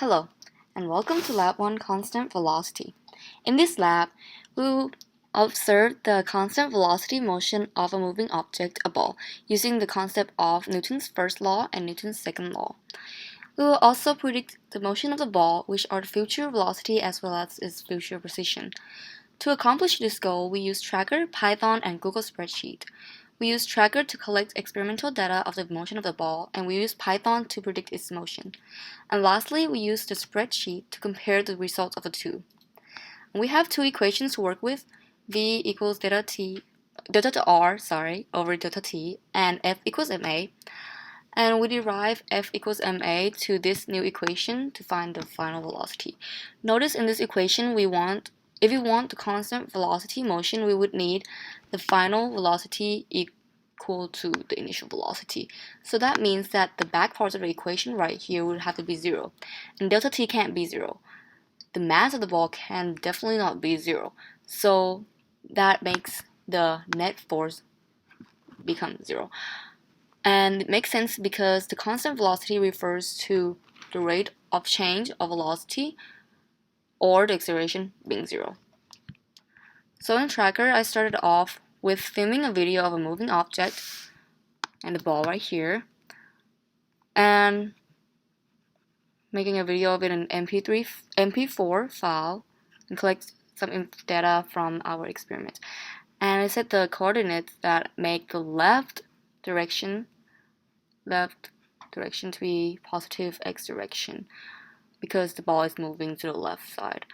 Hello, and welcome to Lab 1 Constant Velocity. In this lab, we will observe the constant velocity motion of a moving object, a ball, using the concept of Newton's first law and Newton's second law. We will also predict the motion of the ball, which are the future velocity as well as its future position. To accomplish this goal, we use Tracker, Python, and Google Spreadsheet. We use Tracker to collect experimental data of the motion of the ball, and we use Python to predict its motion. And lastly, we use the spreadsheet to compare the results of the two. And we have two equations to work with, v equals delta r over delta t, and f equals ma. And we derive f equals ma to this new equation to find the final velocity. Notice in this equation, if we want the constant velocity motion, we would need the final velocity equal to the initial velocity. So that means that the back part of the equation right here would have to be 0. And delta t can't be 0. The mass of the ball can definitely not be 0. So that makes the net force become 0. And it makes sense because the constant velocity refers to the rate of change of velocity or the acceleration being 0. So in Tracker, I started off with filming a video of a moving object and the ball right here, and making a video of it in an MP4 file and collect some data from our experiment. And I set the coordinates that make the left direction to be positive x direction because the ball is moving to the left side.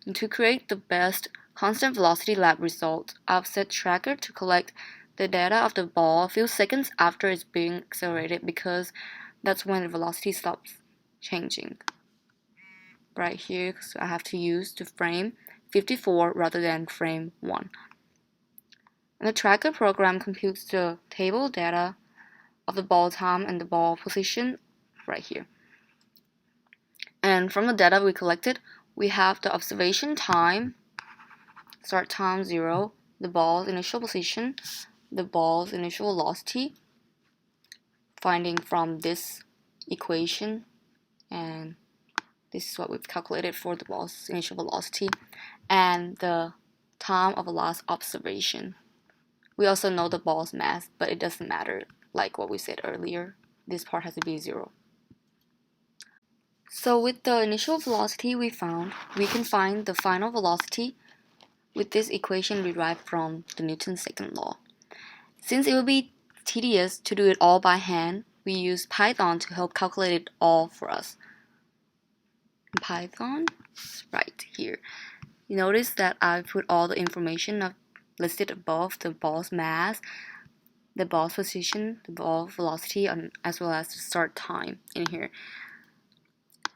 And to create the best constant velocity lab result, I've set Tracker to collect the data of the ball a few seconds after it's being accelerated because that's when the velocity stops changing. Right here, so I have to use the frame 54 rather than frame 1. And the Tracker program computes the table data of the ball time and the ball position right here. And from the data we collected, we have the observation time, start time 0, the ball's initial position, the ball's initial velocity, finding from this equation, and this is what we've calculated for the ball's initial velocity, and the time of the last observation. We also know the ball's mass, but it doesn't matter, like what we said earlier. This part has to be 0. So with the initial velocity we found, we can find the final velocity with this equation derived from the Newton's second law. Since it would be tedious to do it all by hand, we use Python to help calculate it all for us. Python is right here. You notice that I put all the information listed above: the ball's mass, the ball's position, the ball velocity, as well as the start time in here.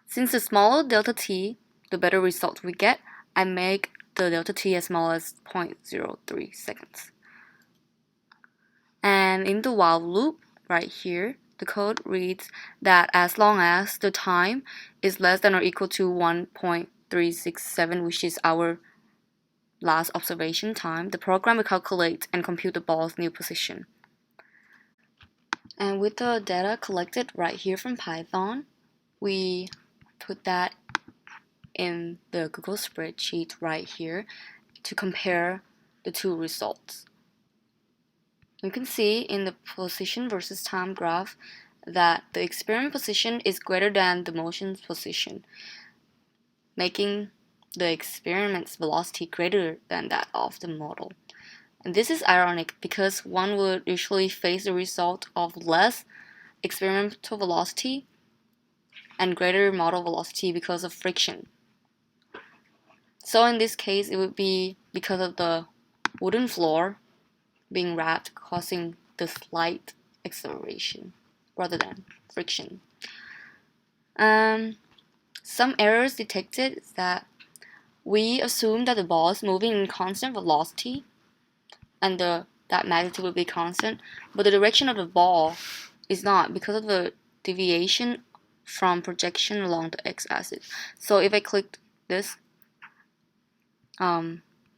Since the smaller delta t, the better result we get, I make the delta t as small as 0.03 seconds. And in the while loop right here, the code reads that as long as the time is less than or equal to 1.367, which is our last observation time, the program will calculate and compute the ball's new position. And with the data collected right here from Python, we put that in the Google spreadsheet right here to compare the two results. You can see in the position versus time graph that the experiment position is greater than the motion's position, making the experiment's velocity greater than that of the model. And this is ironic because one would usually face the result of less experimental velocity and greater model velocity because of friction. So in this case, it would be because of the wooden floor being wrapped, causing the slight acceleration rather than friction. Some errors detected is that we assume that the ball is moving in constant velocity and that magnitude will be constant, but the direction of the ball is not because of the deviation from projection along the x-axis. So if I click this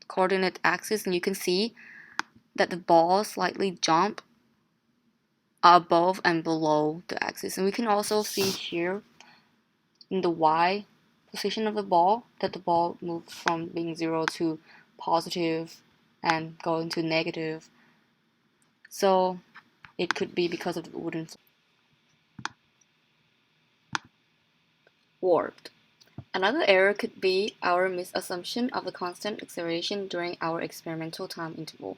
coordinate axis, and you can see that the ball slightly jump above and below the axis. And we can also see here in the y position of the ball, that the ball moved from being 0 to positive and going to negative. So it could be because of the wooden floor. Warped. Another error could be our misassumption of the constant acceleration during our experimental time interval.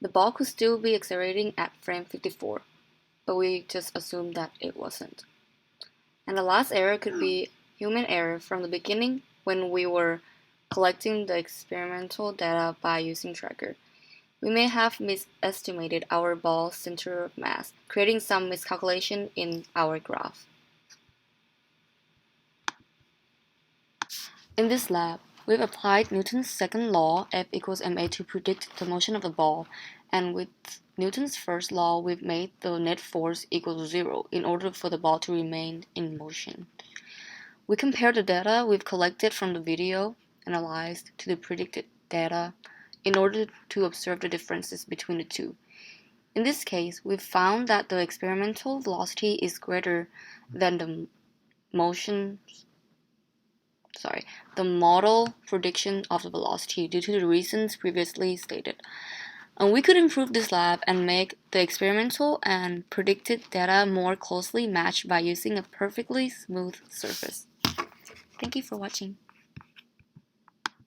The ball could still be accelerating at frame 54, but we just assumed that it wasn't. And the last error could be human error from the beginning when we were collecting the experimental data by using tracker. We may have misestimated our ball's center of mass, creating some miscalculation in our graph. In this lab, we've applied Newton's second law, F equals ma, to predict the motion of the ball, and with Newton's first law, we've made the net force equal to 0 in order for the ball to remain in motion. We compared the data we've collected from the video analyzed to the predicted data in order to observe the differences between the two. In this case, we've found that the experimental velocity is greater than the model prediction of the velocity due to the reasons previously stated. And we could improve this lab and make the experimental and predicted data more closely matched by using a perfectly smooth surface. Thank you for watching.